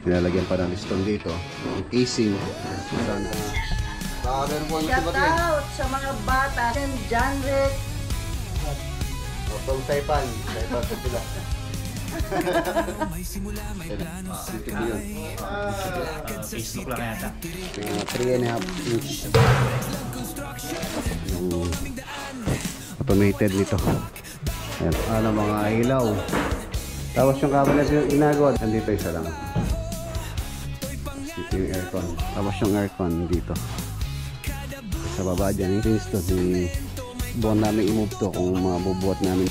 Nilalagyan pa ng liston dito. Yung casing. Shout out sa mga bata. John Rick. Otong Taipan. Taipan sa sila. May simula, may plano sa Facebook lang yata. 3.5 inch. Yung automated nito. Ayan. Ano mga ilaw. Tapos yung cabinet yung inagod. Nandito isa lang. Dito yung aircon. Tapos yung aircon dito. Sa baba dyan. Yung pinch to. Buwan namin i-move to kung mabubuhat namin.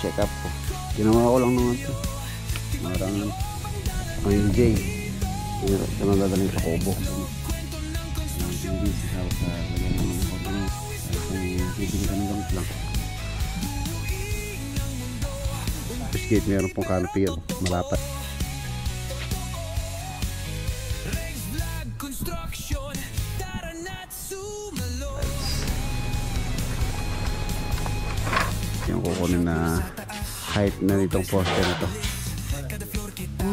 Check up po. Ginawa ko lang naman ito. Marang yung J. Ito na dadaling sa Kobo. Hindi siya sa lagyan ng mga Kobo. Kung bibili ka ng gamit lang. Biscuit, meron pong canopy yun. Malapat. Yung kukunin na height na nitong poster na to.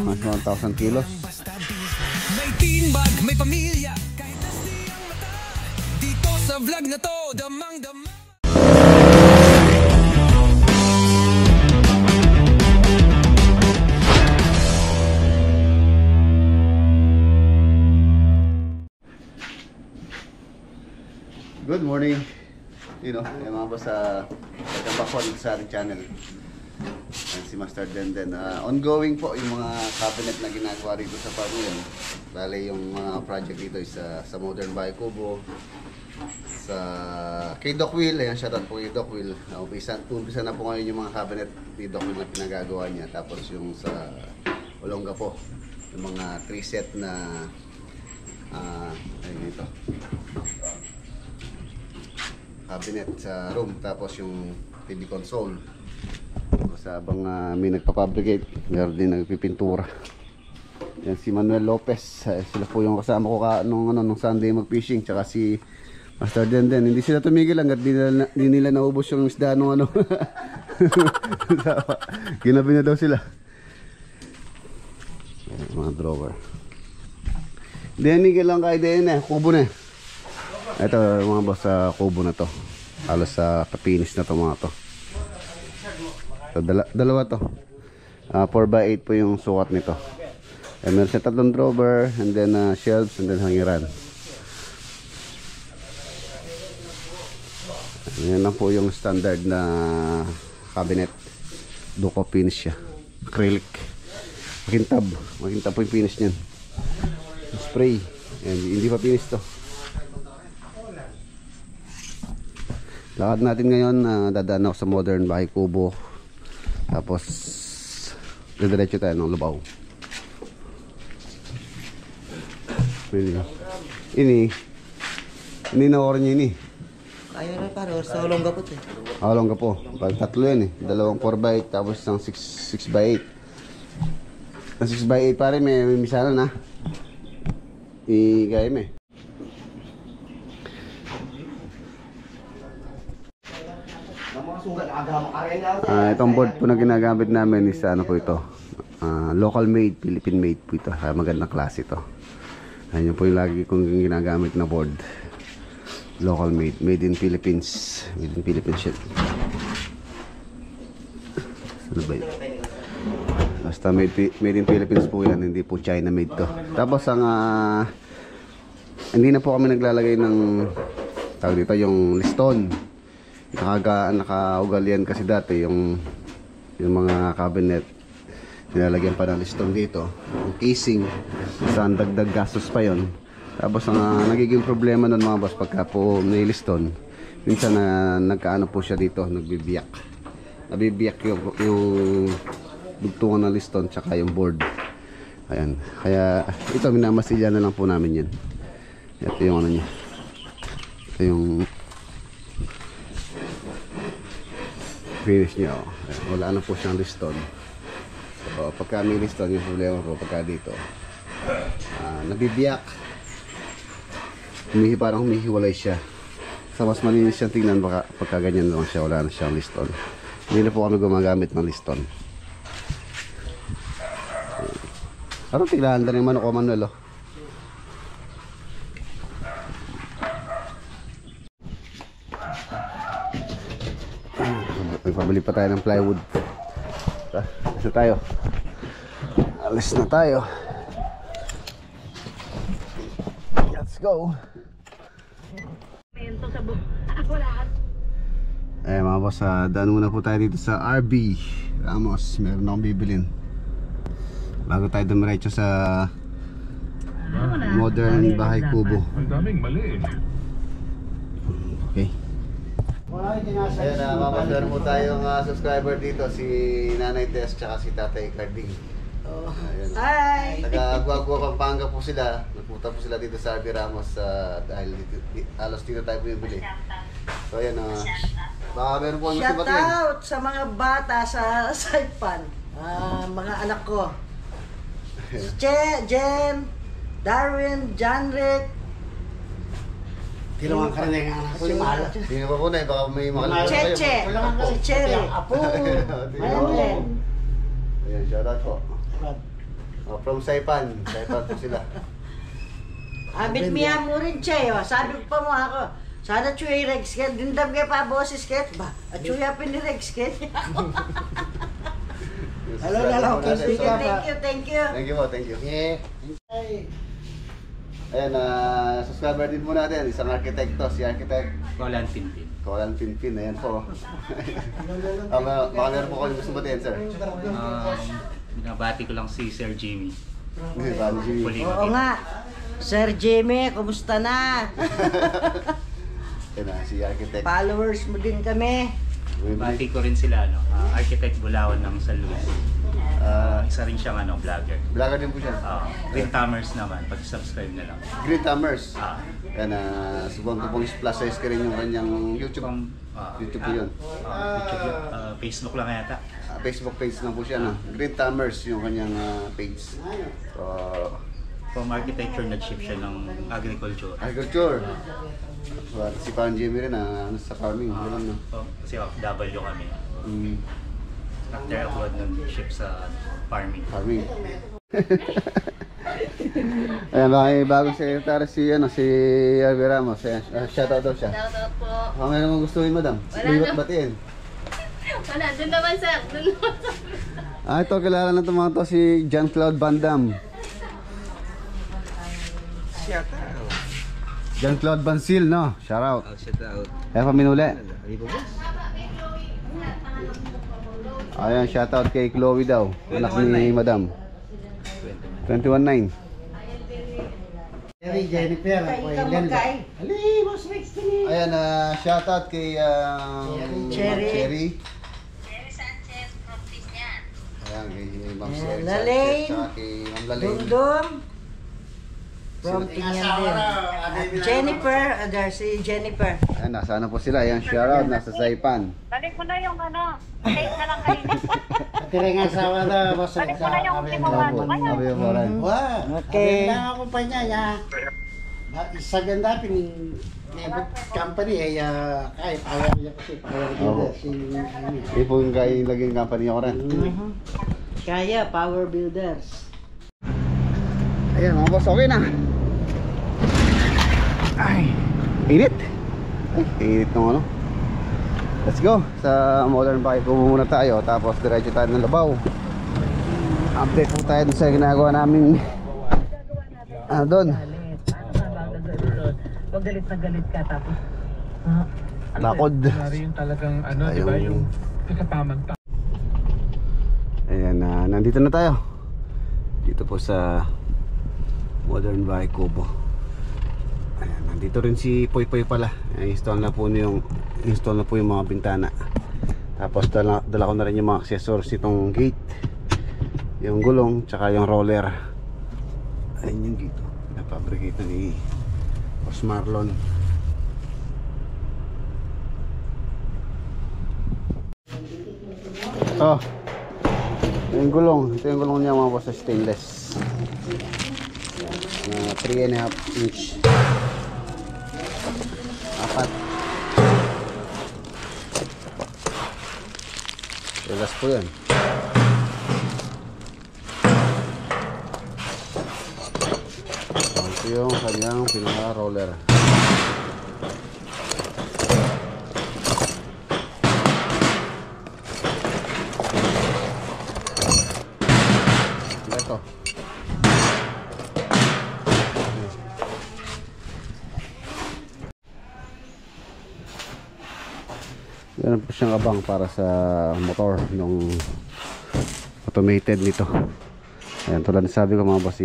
Mas 1,000 kilos. may tinbag, may pamilya. Kahit nasi ang mata, dito sa vlog na to, damang-damang. Good morning. Yung mga boss nagkabakon sa ating channel. And si Master Denden. Ongoing po yung mga cabinet na ginagawa rito sa Pamilyon. Bale yung mga project dito is sa Modern Bahay Kubo, sa kay Doc Will. Ayan, shoutout po kay Doc Will. Umpisa na po ngayon yung mga cabinet ni Doc Will na pinagagawa niya. Tapos yung sa Olonga po, yung mga 3 set na ayun ito, cabinet sa room, tapos yung TV console. Sa abang may nagpapabricate, meron din nagpipintura. Yan si Manuel Lopez, sila po yung kasama ko nung Sunday mag-fishing, tsaka si Master Denden. Hindi sila tumigil hanggat di nila naubos yung isda nung ginabi na daw sila. Yan, mga drawer. Denny lang kay Denny, kubo na. Ito mga boss sa kubo na to. Halos sa kapinis na to mga to. So, dalawa to. 4x8 po yung sukat nito. Meron siya 3 drawer, and then shelves, and then hangiran. Yan lang po yung standard na cabinet. Duco finish siya. Acrylic. Makintab po yung finish niyan. Spray. And hindi pa finish to. Lakad natin ngayon, dadaan ako sa Modern Bahay Kubo. Tapos diretso tayo ng Lubao. Ini na oras niya ini. Kaya na paro sa Olonga po eh. Olonga po. Tatlo yan eh. Dalawang 4x8 tapos isang 6x8. Ang 6x8 pare may misana na. Igaya mo eh. Itong board po na ginagamit namin is ano po ito, local made, Philippine made po ito. Magandang klase ito. Ayun po yung lagi kong ginagamit na board. Local made, made in Philippines. Made in Philippines shit. Ano ba yun? Basta made in Philippines po yan, hindi po China made to. Tapos ang hindi na po kami naglalagay ng tawag dito, yung liston. Nakaugalian kasi dati yung mga cabinet, nilalagyan pa ng liston dito, yung casing, saan dagdag gastos pa yon. Tapos ang nagiging problema nun mga boss, pagka po may liston, minsan nagkaano po siya dito, nabibiyak yung dugtungan ng liston tsaka yung board. Ayan, kaya ito minamasilya na lang po namin yan. Ito yung ano niya, ito yung finish niya. Wala na po siyang liston. So, pagka may liston, yung problema po pagka dito nabibiyak, parang humihiwalay siya. So mas malinis siyang tingnan pagka ganyan lang siya, wala na siyang liston. Hindi na po kami gumagamit ng liston. Ano tiglahan ng manok o Manuel, oh. Pabili pa tayo ng plywood. Alis na tayo. Alis na tayo. Let's go. Mga boss, daan muna po tayo dito sa RB Ramos. Meron akong bibilin bago tayo dumiretso sa Modern Bahay Kubo. Ang daming mali. Okay. Ayan, mga boss, meron po tayong subscriber dito, si Nanay Tess tsaka si Tatay Carding. Ayan. Hi! Taga-Guagua, Pampanga po sila. Nagpunta po sila dito sa RB Ramos dahil alos dito tayo bumibili. So ayan, baka meron po ang gusto Shout batiin. out sa mga bata sa Saipan. Mga anak ko. Si Jen, Darwin, John Rick. Tinawang ka rin ang anak ko yung mahal. Hindi na pa po na, baka may makalimutan kayo. Cheche, si Cherry. Apo. Ayan. Ayan, shout out po. From Saipan. Saipan po sila. Abit miya mo rin, Che. Sabi ko pa mo ako. Sana chuy Rex ket. Dindam kay pa boses ket ba? At chuy apin ni Rex ket. Hello, hello, Thank Kaya you, thank you. Thank you po, thank you. Yeah. Ayan, subscriber din po natin, isang arkitekto, si Architect Kolan Tintin. Kolan Pinpin, ayan po. Baka meron po kayo gusto batiin, sir. Binabati ko lang si Sir Jimmy. Banji. Oo nga. Sir Jimmy, kumusta na? Ayan si Architect. Followers mo din kami. Bati ko rin sila, Architect Bulawan ng San Luis. Isa rin siyang vlogger. Vlogger din po siya. Green Tamers naman, pag-subscribe na lang. Green Tamers. Ah. Ayan, subong ko pong plus size ka rin yung kanyang YouTube. YouTube po yun. YouTube, Facebook lang yata. Facebook page na po siya, no? Green Tamers yung kanyang page. So, From architecture, nag-shift siya ng agriculture. agriculture. So, si Parang Jimmy rin, sa farming. Ganun, no? Kasi OFW kami. Mm, After abroad, nag-shift sa farming. farming. Ayan, baka may bagong secretary si RB Ramos. Ayan, shoutout daw siya. Shoutout po. Baka may namang gustuhin, madam. Wala Liwat na. batiin. Wala, dun naman sir. Dun naman. Ito, kilala na itong mga to, si John Claude Van Damme. John Claude Bansil, no? Shout out. Shout out. Kaya paminuli. Hindi po boss. Ayan, shout out kay Chloe daw. Anak ni Madam. 21-9. Jerry, Jennifer, Kay ako ka Linda. magkay. Ali, boss Rex, kini. Ayan, shout out kay Cherry. Cherry. Jerry Sanchez from Tisnian. Ayan, kay Ma'am Ayan, Cherry Lalaine. Sanchez, tsaka kay Ma'am Lalaine. Dum-dum. From Tingnan din. At Jennifer, si Jennifer. Ayan, nasa po sila. Ayan, shout out, nasa Saipan. Balik mo na yung cake na lang kanina. Tira nga sawa na, boss Rex. Balik mo na yung limongan. Sabi yung moran. Wah, Okay. Ang ako pa niya, ya. Sa ganda, pinibot company, kahit ayaw niya kasi, power builder, si Hindi po yung guy laging company ako rin. Kaya, Power Builders. Ayan mga boss, okay na. Ay, init. Ay, init ng ano. Let's go. Sa Modern Bahay Kubo muna tayo. Tapos diretso tayo ng Labaw. Update po tayo sa ginagawa namin. Doon. Pag galit na galit ka tapos. Bakod. Yung talagang di ba yung kasapamanta. Ayan, nandito na tayo. Dito po sa Modern Bahay Kubo. Ayan, nandito rin si Poy Poy pala. Install na po yung mga bintana. Tapos dala ko na rin yung mga accessories nitong gate. Yung gulong, tsaka yung roller. Ayun yung gate. Napabricate na ni Boss Marlon. Oh, yung gulong. Ito yung gulong niya mga boss, sa stainless. 3.5 inch. Apat. Relax po yan. Ito yung kanyang pinaka-roller. Ito. Ganun po siyang abang para sa motor nung automated nito. Ayan, tulad na sabi ko mga boss,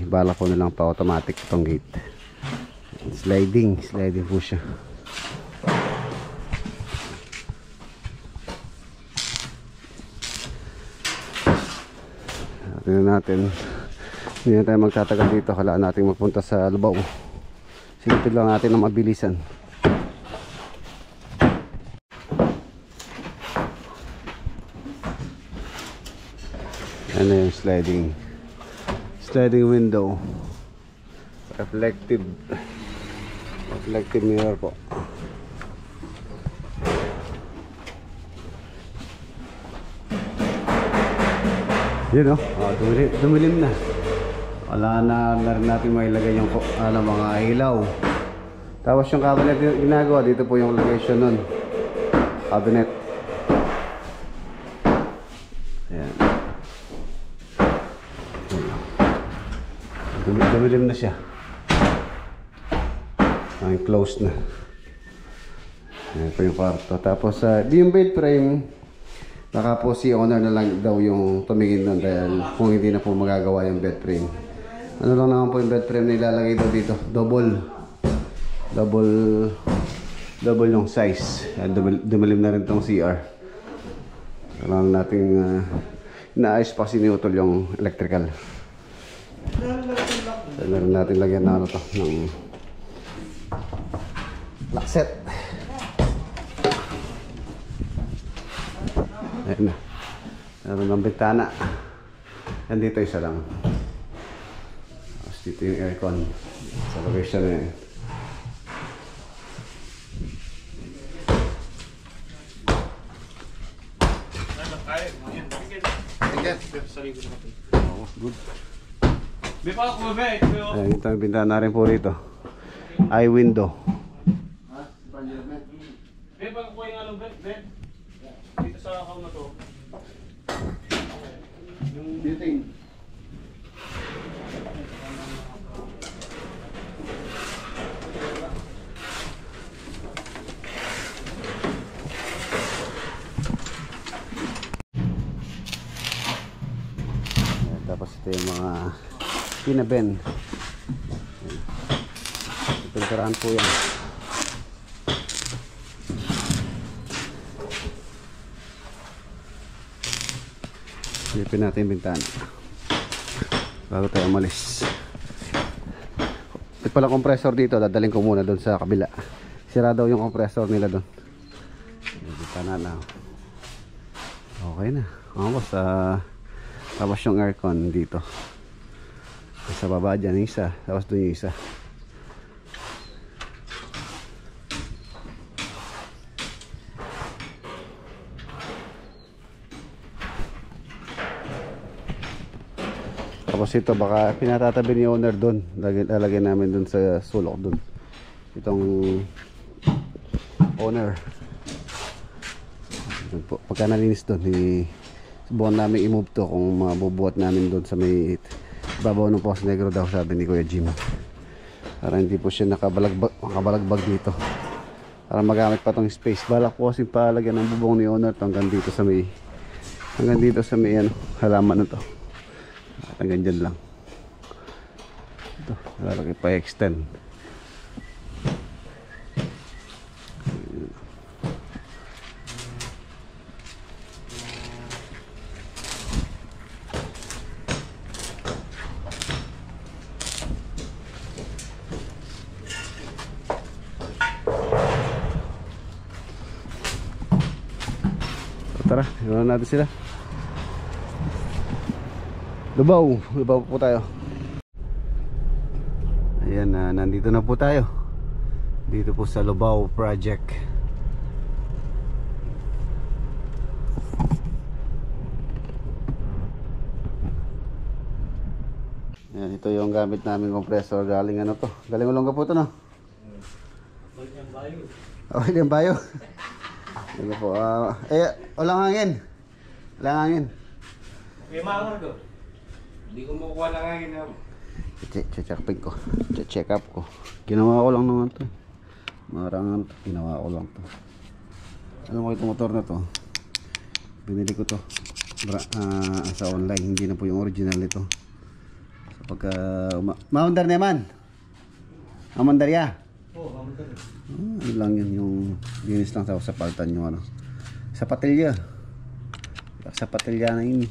bala ko na lang pa automatic itong gate. Sliding po siya. Tingnan natin. Hindi na tayo magtatagal dito. Kailangan natin magpunta sa Lubao. Silipid lang natin ng mabilisan. Ano yung sliding window, reflective mirror po. Yun o, dumilim na. Wala na rin natin mailagay yung mga ilaw. Tapos yung cabinet ginagawa, dito po yung location nun, cabinet. Ayan. Dumilim na siya. Ay, closed na. Ayan po yung kwarto. Tapos yung bed frame, baka po si owner na lang daw yung tumingin nun dahil kung hindi na po magagawa yung bed frame. Ano lang naman po yung bed frame na ilalagay daw dito, double yung size. Ayan, dumilim na rin tong CR. Kailangan nating inaayos pa sinutol yung electrical. Meron natin lagyan na to ng lock set. Ayan na. Meron ng bintana. Yan dito isa lang. Tapos dito yung aircon. Sa location na yun. Good. Ayan, ito yung bintana rin po rito. Eye window. Dito sa account na to. Yung building. Tapos ito yung mga pinaben. Pinturahan po yan. Silipin natin yung bintana bago tayo umalis. Ito pala compressor dito, dadaling ko muna doon sa kabila. Sira daw yung compressor nila doon. Bintana na. Okay na. Tapos yung aircon dito. Sa baba dyan yung isa. Tapos doon yung isa. Tapos ito baka pinatatabi ni owner doon. Lalagay namin doon sa sulok doon. Itong owner. Pagka nalinis doon, subukan namin i-move to kung mabubuhat namin doon sa may babaw ng Poso Negro daw, sabi ni Kuya Jim. Para hindi po siya nakabalagbag dito. Para magamit pa tong space. Balak po kasi palagyan ng bubong ni owner to hanggang dito sa may halaman na to. At hanggang dyan lang. Ito, lalaki pa extend. Tara, iwan natin sila. Lubao po tayo. Ayan, nandito na po tayo. Dito po sa Lubao Project. Yan, ito yung gamit namin compressor. Galing ano to? Galing Olonga po to, no? Oh, William Bayo. Ito po. Walang hangin. Walang hangin. May mga do. Hindi ko makuha lang hangin na. Check ko. Check up ko. Ginawa ko lang naman to. Marangan to. Ginawa ko lang to. Alam mo itong motor na to. Binili ko to sa online. Hindi na po yung original nito. So pagka maundar naman. Mamandar ya. Ano lang yun, yung linis lang sa paltan yung ano. Sa patilya. Sa patilya na yun.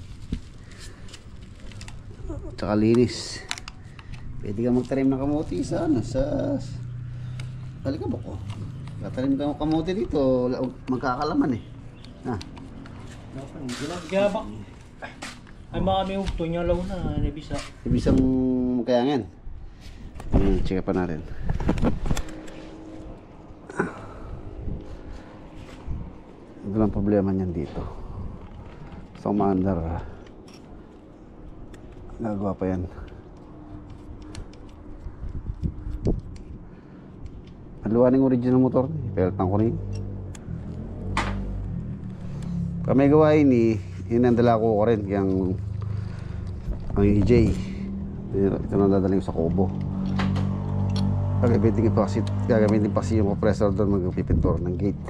Tsaka linis. Pwede ka magtarim ng kamote sa ano, sa Talikabok ko. Tatarim ka ng kamote dito, magkakalaman eh. Ha? Ginabak. Ay mga may hugto niya law na nabisa. Ibisang magkayangin. Check pa natin. Ito lang problema niyan dito. So maandar. Nagawa pa yan. Haluan yung original motor. Peltan ko rin. Pag may gawain inandala ko rin yung ang EJ. Ito na dadaling sa Kobo. Gagamitin pa kasi yung compressor doon, magpipintor ng gate.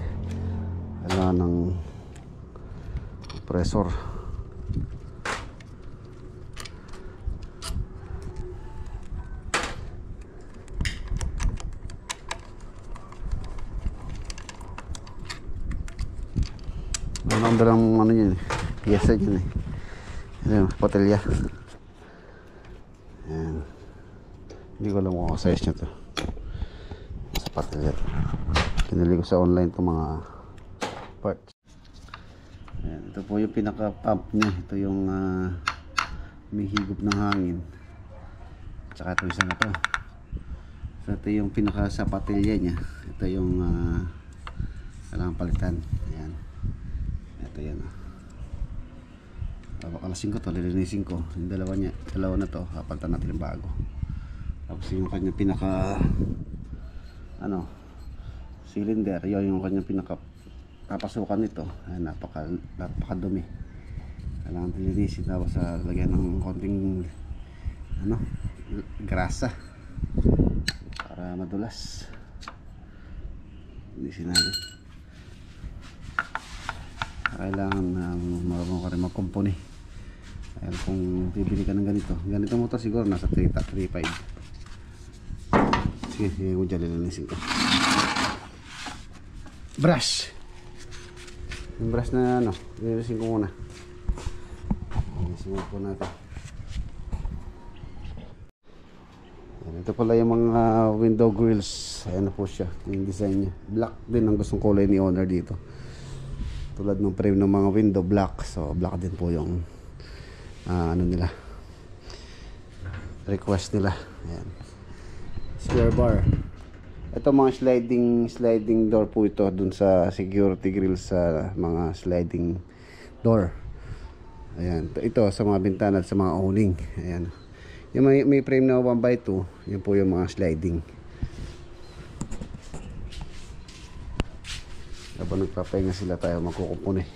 Wala ng compressor. Ang dalang ano yun eh, piyesa yun eh. Ano, patilya. Ayan. Hindi ko alam kung size nyo to. Sa patilya to. Kinili ko sa online itong mga parts. Ayan, ito po yung pinaka pump nya. Ito yung may higop ng hangin. Tsaka ito isa na to. So ito yung pinaka sa patilya nya. Ito yung kailangan palitan. Ayan. Ito yan. Papakalasin ko to, lilinisin ko. Yung dalawa na to, kapalitan natin yung bago. Tapos yung kanyang pinaka cylinder, yun yung kanyang pinaka papasukan nito. Ay, napakadumi. Kailangan lilinisin, tapos lagyan ng konting grasa para madulas. Linisin natin. Kailangan marunong ka rin magkumpuni. Dahil kung bibili ka ng ganito motor siguro nasa 3.5. Sige, sige ko dyan, lilinisin ko. Brush. Yung brush na lilinisin ko muna. Lilinisin ko natin. Ito pala yung mga window grills. Ayan na po siya, yung design nya. Black din ang gustong kulay ni owner dito. Tulad ng frame ng mga window, black. So black din po yung nila, request nila. Ayan. Square bar. Ito mga sliding door po ito dun sa security grill, sa mga sliding door. Ayan. Ito sa mga bintana at sa mga awning. Ayan. Yung may frame na 1x2, yun po yung mga sliding. Habang nagpapahinga sila, tayo magkukumpuni.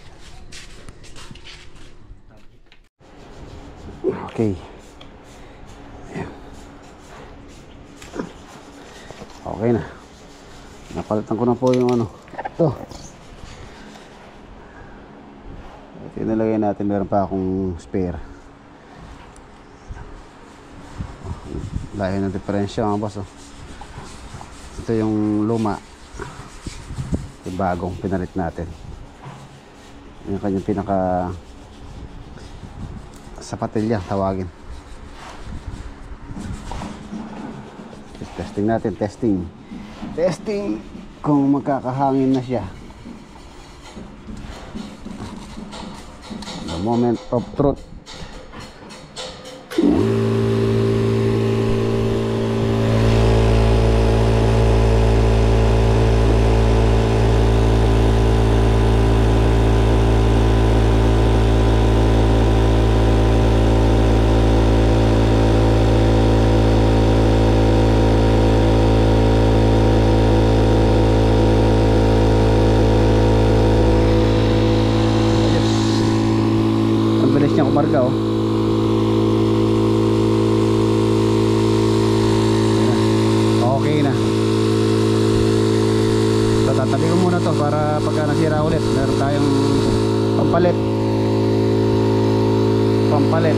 Okay. Okay na. Napalitan ko na po yung ito. Ito yung nilagay natin. Meron pa akong spare. Lahi ng diferensya mga boss. Ito yung luma. Yung bagong pinalit natin. Yung kanyang pinaka sapatilya tawagin. Testing natin, testing kung magkakahangin na siya. The moment of truth. pampalit.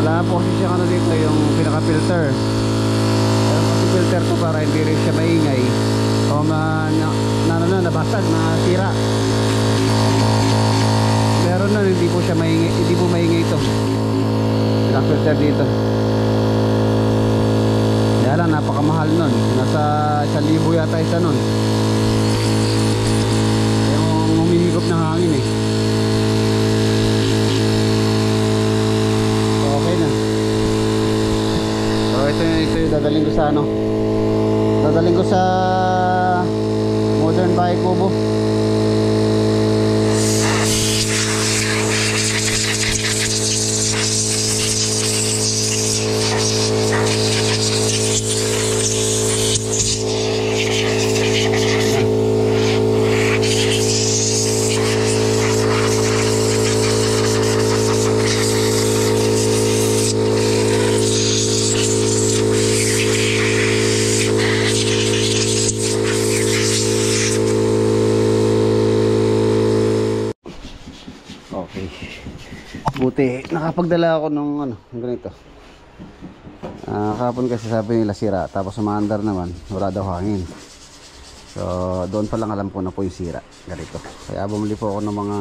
Wala po kasi siya ano dito, yung pinaka filter. Pero kasi filter to para hindi rin siya maingay o nabasag, nasira. Meron na hindi po siya maingay, hindi po maingay ito. Pinaka filter dito. Kaya lang napakamahal nun, nasa 1,000 yata isa nun. Yung humihigop ng hangin eh. Okay na. So ito yung dadaling ko sa ano, dadaling ko sa Modern Bahay Kubo. Buti nakapagdala ako ng ano, ganito. Kahapon kasi sabi nila sira, tapos umaandar naman, wala daw hangin. So doon pa lang alam ko na po yung sira, ganito. Kaya bumili po ako ng mga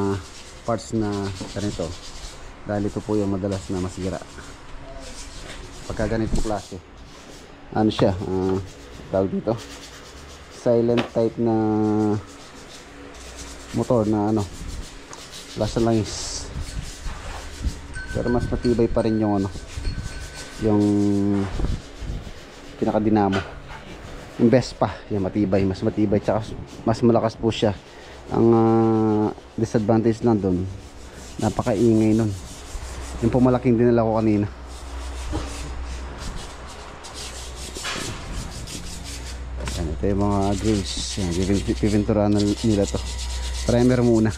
parts na ganito, dahil ito po yung madalas na masira pagka ganitong klase. Ano siya, tawag dito, silent type na motor na ano, lasa langis. Pero mas matibay pa rin yung ano, yung pinaka dinamo, yung Vespa, yung matibay, mas matibay, tsaka mas malakas po siya. Ang disadvantage lang doon, napakaingay nun. Yung pumalaking dinala ko kanina. Yan, ito yung mga grills, pipinturahan nila to. Primer muna,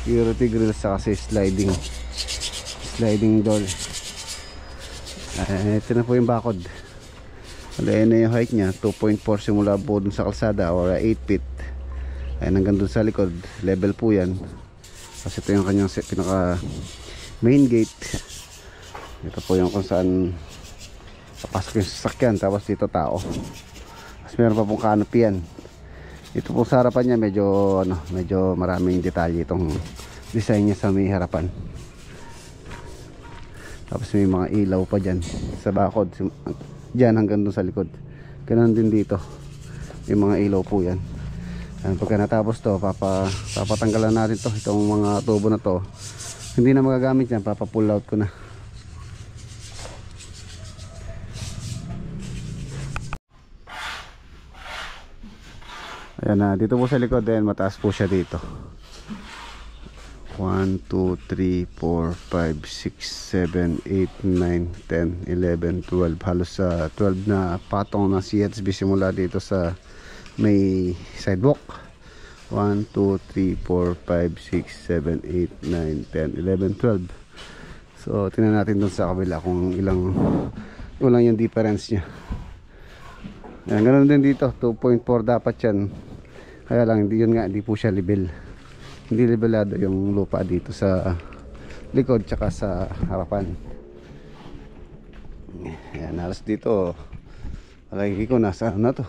security grills, kasi sliding door. Ito na po yung bakod. Ayan na yung height nya, 2.4 simula po dun sa kalsada, or 8 feet. Ayan hanggang dun sa likod, level po yan. Kasi ito yung kanyang pinaka main gate. Ito po yung kung saan papasok yung sasakyan, tapos dito tao. Tapos meron pa pong canopy yan. Ito po sa harapan niya, medyo maraming detalye itong design niya sa may harapan. Tapos may mga ilaw pa dyan sa bakod, dyan hanggang dun sa likod. Ganun din dito, may mga ilaw po yan. Pagka natapos to, papatanggalan natin to, itong mga tubo na to. Hindi na magagamit yan, pull out ko na. Ayan na, dito po sa likod din, mataas po siya dito. 1, 2, 3, 4, 5, 6, 7, 8, 9, 10, 11, 12. Halos sa 12 na patong ng CHB simula dito sa may sidewalk. 1, 2, 3, 4, 5, 6, 7, 8, 9, 10, 11, 12. So tingnan natin dun sa kabila kung ilang yung difference nya. Ayan, ganun din dito, 2.4 dapat yan. Kaya lang hindi po siya level. Hindi levelado yung lupa dito sa likod tsaka sa harapan. Ayan, halos dito palagi ko nasa ano to,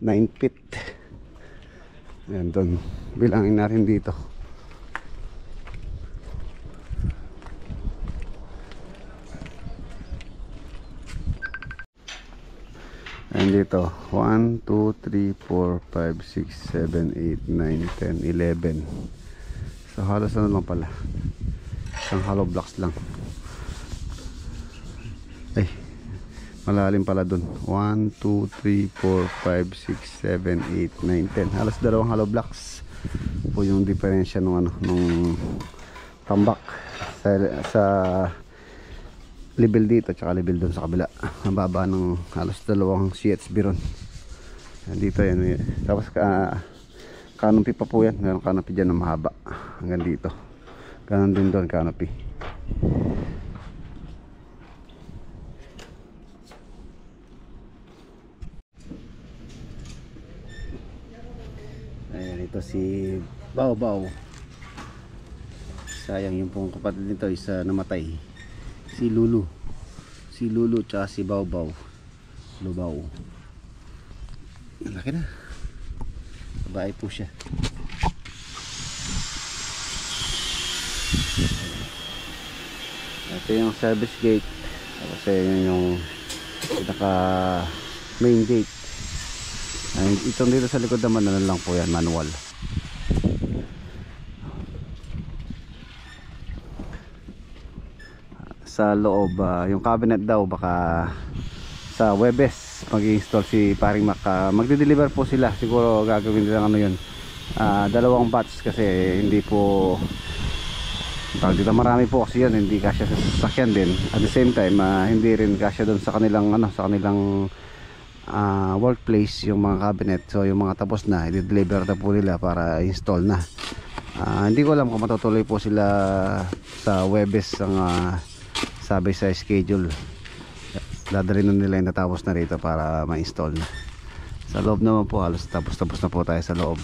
9 feet. Ayan, doon bilangin natin dito. And dito 1, 2, 3, 4, 5, 6, 7, 8, 9, 10, 11. So halos ano lang pala, isang hollow blocks lang. Ay, malalim pala dun. 1, 2, 3, 4, 5, 6, 7, 8, 9, 10. Halos dalawang hollow blocks po yung diferensya nung tambak sa level dito tsaka level dun sa kabila. Ang baba ng halos dalawang CHB ron. Dito yan. Tapos canopy pa po yan. Meron canopy dyan na mahaba hanggang dito. Ganon din doon canopy. Ayan, Ito si Bao Bao. Sayang yung pong kapatid nito isa namatay. Si Lulu. Si Lulu tsaka si Bao Bao. Lubao. Laki na. Babae po siya. Ito yung service gate. Tapos yun yung pinaka main gate. Itong dito sa likod naman na lang po yan, manual. Sa loob, yung cabinet daw baka sa Webes mag-install si paring Mac. Magde-deliver po sila, siguro gagawin nila ano yun, 2 batch kasi hindi po dito marami po kasi yun, hindi kasya sa sasakyan din. At the same time hindi rin kasya doon sa kanilang sa kanilang workplace yung mga cabinet. So yung mga tapos na i-deliver na po nila para install na. Hindi ko alam kung matutuloy po sila sa Webes ang sabi sa schedule. Dadalhin na nila yung natapos na rito para ma-install na. Sa loob naman po halos tapos na po tayo sa loob.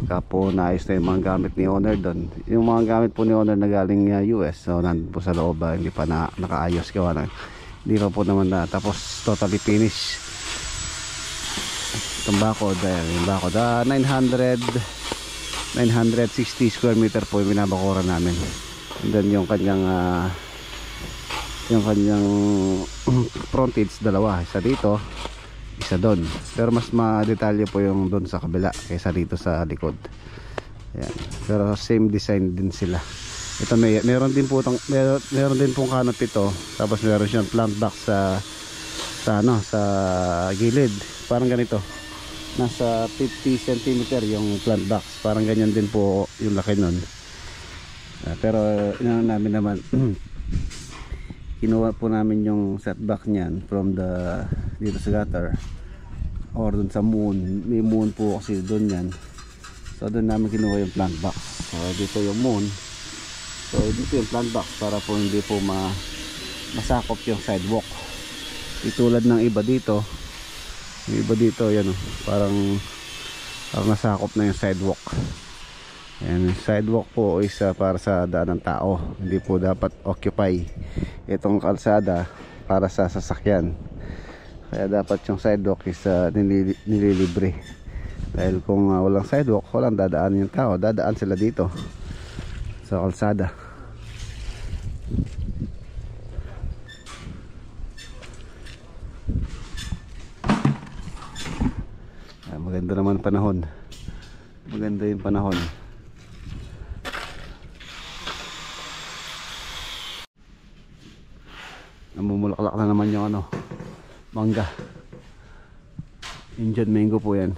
Pagka po naayos na yung mga gamit ni owner doon, yung mga gamit po ni owner na galing US, so nandun po sa loob, hindi pa nakaayos gawa na hindi pa po naman na tapos totally finish. Itong bakod, yung bakod 960 square meter po yung binabakuran namin. And then yung kanyang frontage dalawa, isa dito isa doon, pero mas ma-detalye po yung doon sa kabila kaysa dito sa likod. Ayan. Pero same design din sila. Ito meron din po meron din pong canopy ito, tapos meron siyang plant box sa gilid, parang ganito, nasa 50 cm yung plant box, parang ganyan din po yung laki nun. Pero namin naman kinuha po namin yung setback niyan from dito sa gutter or dun sa moon. May moon po kasi dun yan, so dun namin kinuha yung plant box. So dito yung moon, so dito yung plant box para po hindi po masakop yung sidewalk. Itulad ng iba dito, yung iba dito yan parang nasakop na yung sidewalk. And sidewalk po is para sa daan ng tao, hindi po dapat occupy itong kalsada para sa sasakyan. Kaya dapat yung sidewalk is nililibre, dahil kung walang sidewalk, walang dadaan yung tao, dadaan sila dito sa kalsada. Maganda naman panahon, maganda yung panahon. Namumulaklak na naman yung mangga, Indian mango po yan.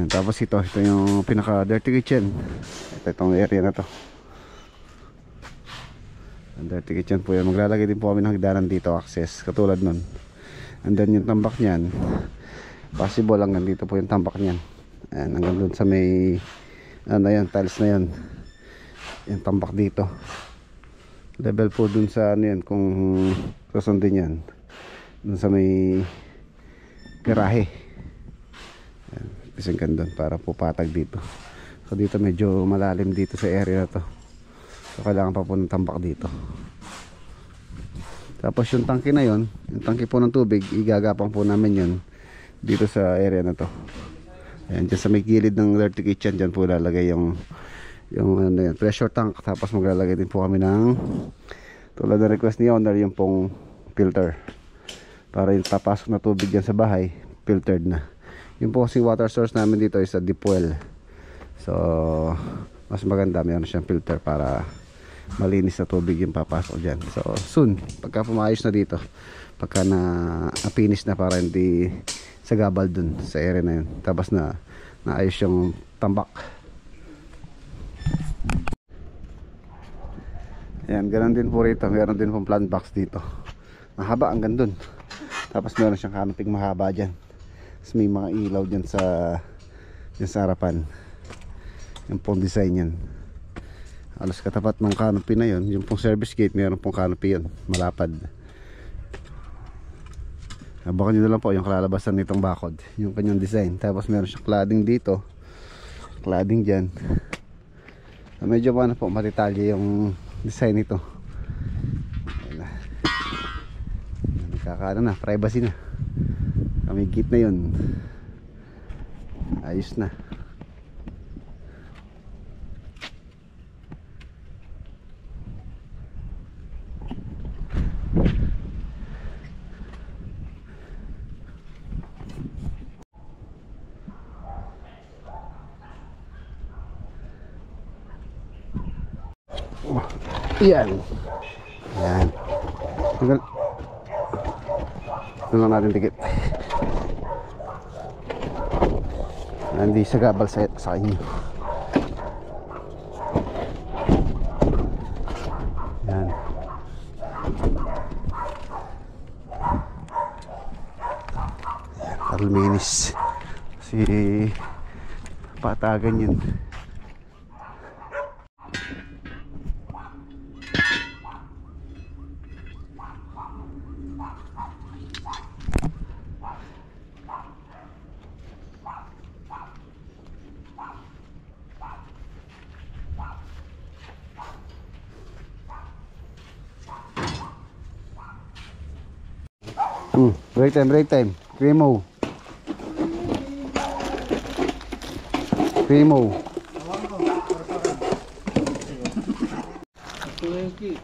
Tapos ito yung pinaka dirty kitchen. Itong area na to, ang dirty kitchen po yan. Maglalagay din po kami ng hagdanan dito, access katulad nun. And then yung tambak nyan, possible hanggang dito po yung tambak nyan. Ayan, hanggang dun sa may yan, tiles na yan, yung tambak dito. Level po dun sa yan, kung susundin yan, dun sa may garahe. Isang gandun para po patag dito. So dito medyo malalim dito sa area na to, so kailangan pa po ng tambak dito. Tapos yung tangke na yon, yung tangke po ng tubig, igagapang po namin yun dito sa area na to. Ayan, dyan sa may gilid ng dirty kitchen, dyan po lalagay yung pressure tank. Tapos maglalagay din po kami ng, tulad ng request ni owner, yung pong filter para yung papasok na tubig dyan sa bahay filtered na. Yung po kasi water source namin dito is a deep well, so mas maganda mayroon siyang filter para malinis na tubig yung papasok dyan. So soon, pagka pumayos na dito, pagka na-finish na, para hindi sagabal dun sa area na yun, tapos naayos yung tambak. Ayan, ganun din po rito. Meron din pong plant box dito. Mahaba hanggang dun. Tapos meron siyang canopy mahaba dyan. Tapos may mga ilaw dyan sa harapan. Yung pong design yan. Alas katapat ng canopy na yun. Yung pong service gate, meron pong canopy yun. Malapad. Abangan nyo na lang po yung kalalabasan nitong bakod. Yung kanyang design. Tapos meron siyang cladding dito. cladding dyan. Medyo ano po, matitalye yung design nito. Ayan na. Nakakaano na, privacy na. May gate na yun. Ayos na. Yan. Yan. Ito lang natin tikit. Hindi sa gabal sa inyo. Yan. Alminis. Kasi patagan yun. Break time. Cremo.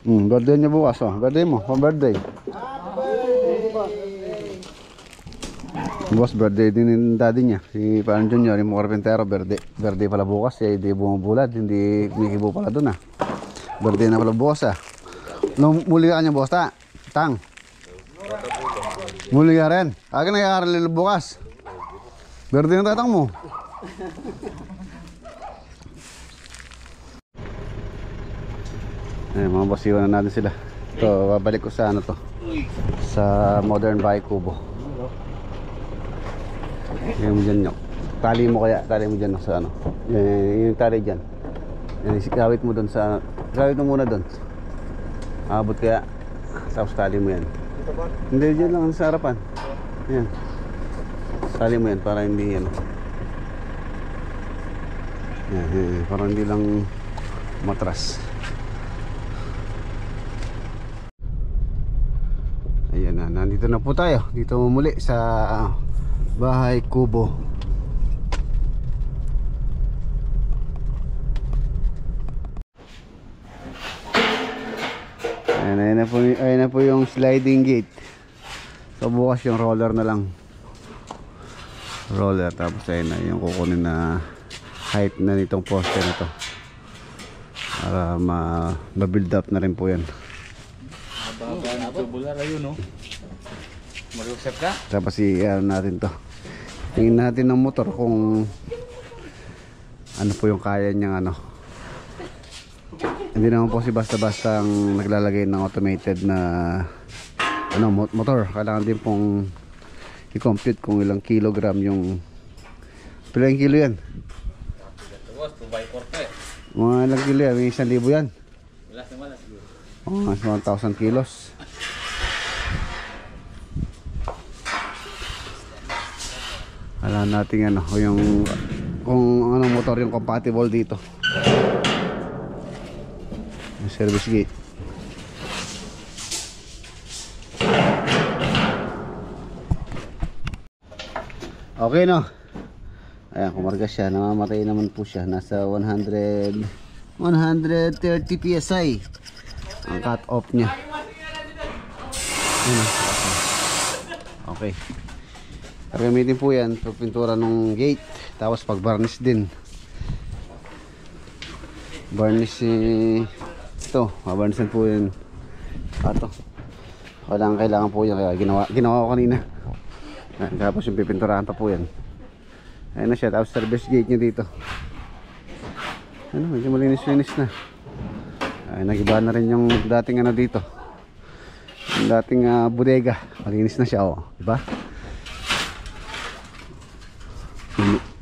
Birthday niya bukas, oh. Birthday mo, birthday. Bukas birthday din ng daddy niya, si Parang Junior, yung Carpintero, birthday pala bukas, eh, hindi bumubulad, hindi kumikibo pala dun, ah. Birthday na pala bukas, ah. Muli ka niya bukas, Tang. Muli ka rin. Aga nagkakaralil bukas. Birthday ng tatang mo. Ayan, mga boss, iwanan natin sila. Ito, babalik ko sa ano to, sa Modern Bahay Kubo. Yan mo dyan, tali mo dyan sa ano, yung tali dyan. Yan, kawit mo dun sa, kawit mo muna dun. Abot kaya, tapos tali mo yan. Hindi, dyan lang sa harapan. Yan, tali mo yan para hindi yan. Yan, para hindi lang matras. Ayan na, nandito na po tayo. Dito muli sa Bahay Kubo. Ayan na po yung sliding gate. So bukas yung roller na lang. Roller, tapos ayun na yung kukunin na height na nitong poste na to. Para ma-build up na rin po yan. Tubular ayun, no? Marusap ka? Tapos i-ano natin to. Tingin natin ng motor kung ano po yung kaya niyang ano. Hindi naman po si basta-basta ang naglalagay ng automated na ano, motor. Kailangan din pong i-compute kung ilang kilogram yung ilang kilo yan. 2x4 mga ilang kilo yan, may 1,000 yan. Wala siguro. Mga 1,000 kilos. Alam natin ano, kung anong motor yung compatible dito. Yung service gate. Okay, no? Ayan, kumarga siya. Namamatay naman po siya. Nasa 130 PSI ang cut off niya. Ayan, okay. Gagamitin po yan sa pintura ng gate. Tapos pag varnish din. Varnish ito. Mabarnishan po yan. Ito. Kailangan po yan. Kaya ginawa ko kanina. Ayan, tapos yung pipinturahan pa po yan. Ayan na siya. Tapos service gate niya dito. Ano, medyo malinis-linis na. Ayan, nagiba na rin yung dating ano dito. Yung dating bodega. Malinis na siya, oh. Diba?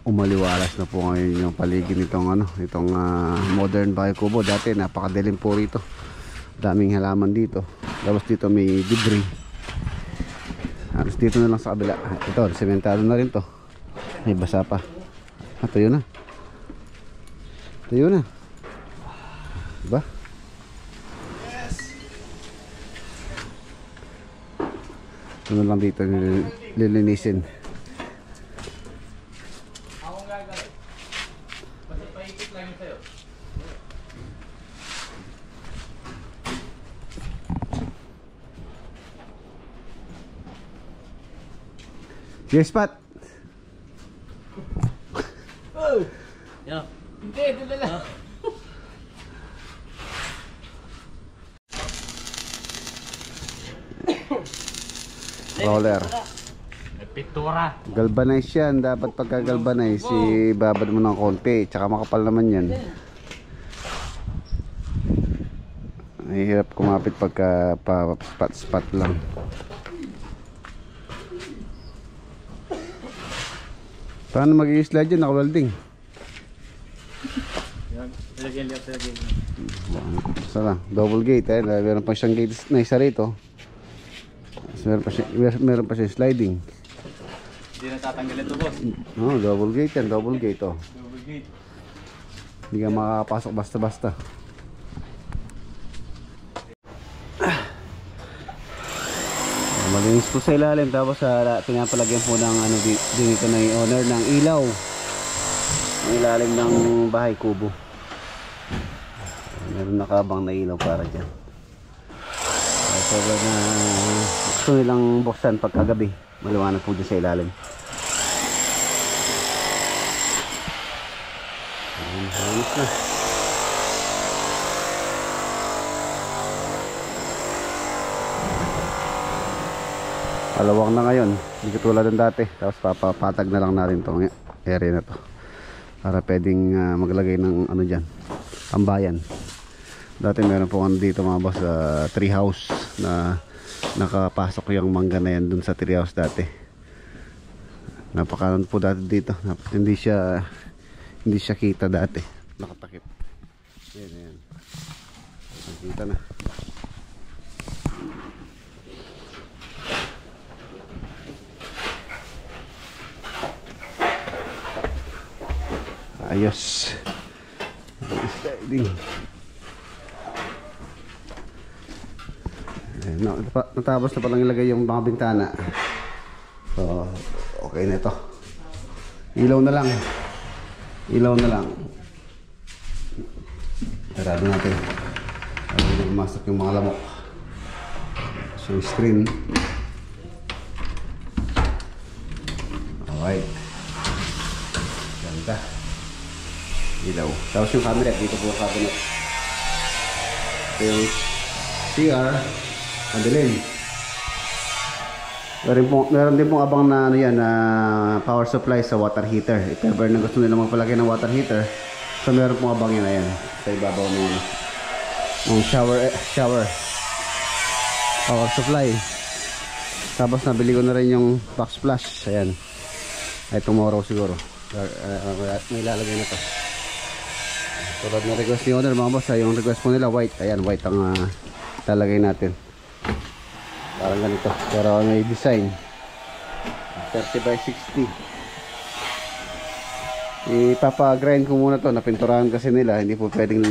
Umaliwalas na po ngayon yung paligid nitong ano, itong Modern Bahay Kubo. Dati napakadilim po rito. Daming halaman dito. Tapos dito may debris. Tapos dito na lang sa kabila. Ito, sementado na rin to. May basa pa. Ito yun na. Ayun na. Diba? Ano lang dito lilinisin. Akong gagawin. Basta paikot lang yun sa'yo. Yes, Pat. Hindi, ito lang. Roller. May pintura. Galvanize yan. Dapat pagka galvanize, ibabad mo ng konti. Tsaka makapal naman yan. Mahirap kumapit pagka spot lang. Paano mag-i-slide yan? Naka-welding. Talagyan. Sana, double gate eh. Meron pa siyang gate na isa rito. Meron pa siya sliding. Hindi na tatanggal ito, boss. Oh, double gate yan, double gate oh. Double gate. Hindi ka makakapasok basta-basta. Malinis po sa ilalim, tapos pinapalagyan po ng ano dito na yung owner ng ilaw. Ang ilalim ng bahay kubo. Meron nakabang na ilaw para dyan. So na gusto nilang buksan pagkagabi, maliwanag po dyan sa ilalim. Halos na. Palawang na ngayon, hindi katulad ng dati. Tapos papapatag na lang natin itong area na to para pwedeng maglagay ng ano dyan, tambayan. Dati meron po ano dito mga boss, tree house na nakapasok yung mangga na yan dun sa tree house dati. Napakanon po dati dito. Hindi siya kita dati. Nakatakip. Ayan. Nakita na. Ayos. Sliding. Natapos na palang ilagay yung mga bintana. So, okay na ito. Ilaw na lang. Sarado natin. Para hindi pumasok yung mga lamok. So, yung screen. Alright. Ganda. Ilaw. Tapos yung cabinet. Dito po yung cabinet. Ito yung CR. Madilim. Meron din pong abang na ano yan, power supply sa water heater. If ever na gusto nila magpalagay ng water heater, so meron pong abang yan, ayan, sa ibabaw ng shower power supply. Tapos nabili ko na rin yung box flash, ayan, ay tomorrow siguro may lalagay na to. Tulad ng request ni owner mga boss, yung request po nila white, ayan, white ang lalagay natin. Parang ganito, pero may design 30 by 60. Ipapa-grind ko muna to, napinturahan kasi nila. Hindi po pwedeng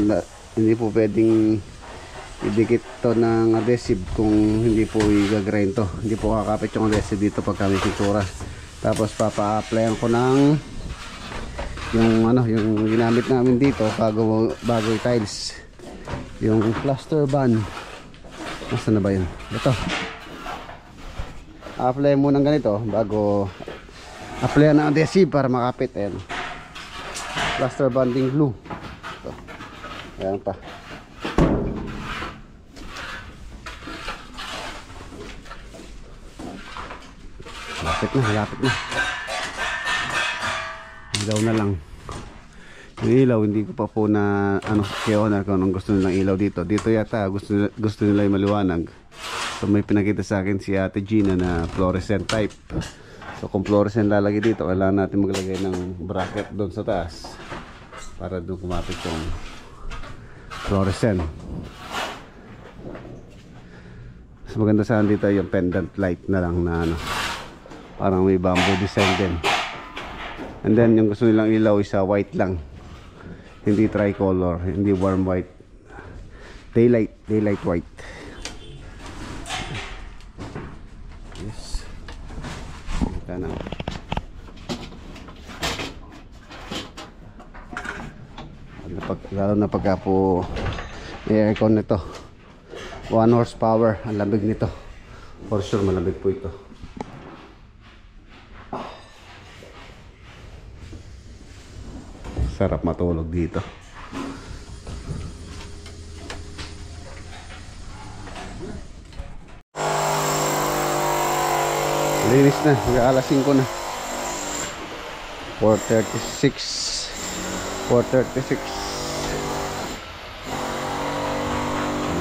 idikit to ng adhesive kung hindi po i-grind to. Hindi po kakapit yung adhesive dito pag kami pintura. Tapos papa-applyan ko ng yung ginamit namin dito bago i-tiles, yung plaster band. Nasaan na ba yun? Ito. Apply mo ng ganito bago applyan ng adhesive para makapit. Ayan. Plaster banding glue. Ito. Ayan pa. Malapit na. Ilaw na lang. Yung ilaw, hindi ko pa po na kay owner kung anong gusto nilang ilaw dito. Dito yata gusto nila yung maliwanag. So may pinakita sa akin si Ate Gina na fluorescent type. So kung fluorescent lalagay dito, kailangan natin maglagay ng bracket doon sa taas para doon kumapit yung fluorescent. Mas maganda sana dito yung pendant light na lang na parang may bamboo design din. And then yung gusto nilang ilaw is white lang. Hindi tricolor, hindi warm white. Daylight white. Yes. Ito na. Lalo na pagka po may aircon nito. 1 horsepower ang lamig nito. For sure malamig po ito. Sarap matulog dito. Linis na, mag-aalas 5 na. 4:36. 4:36.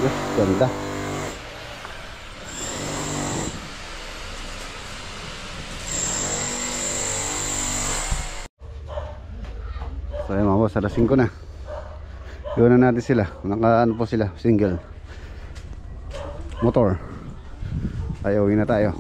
Ayos, ganda. So ayun mga boss, alas 5 na. Iwan na natin sila. Naka-ano po sila, single motor. Ayaw, uwi na tayo.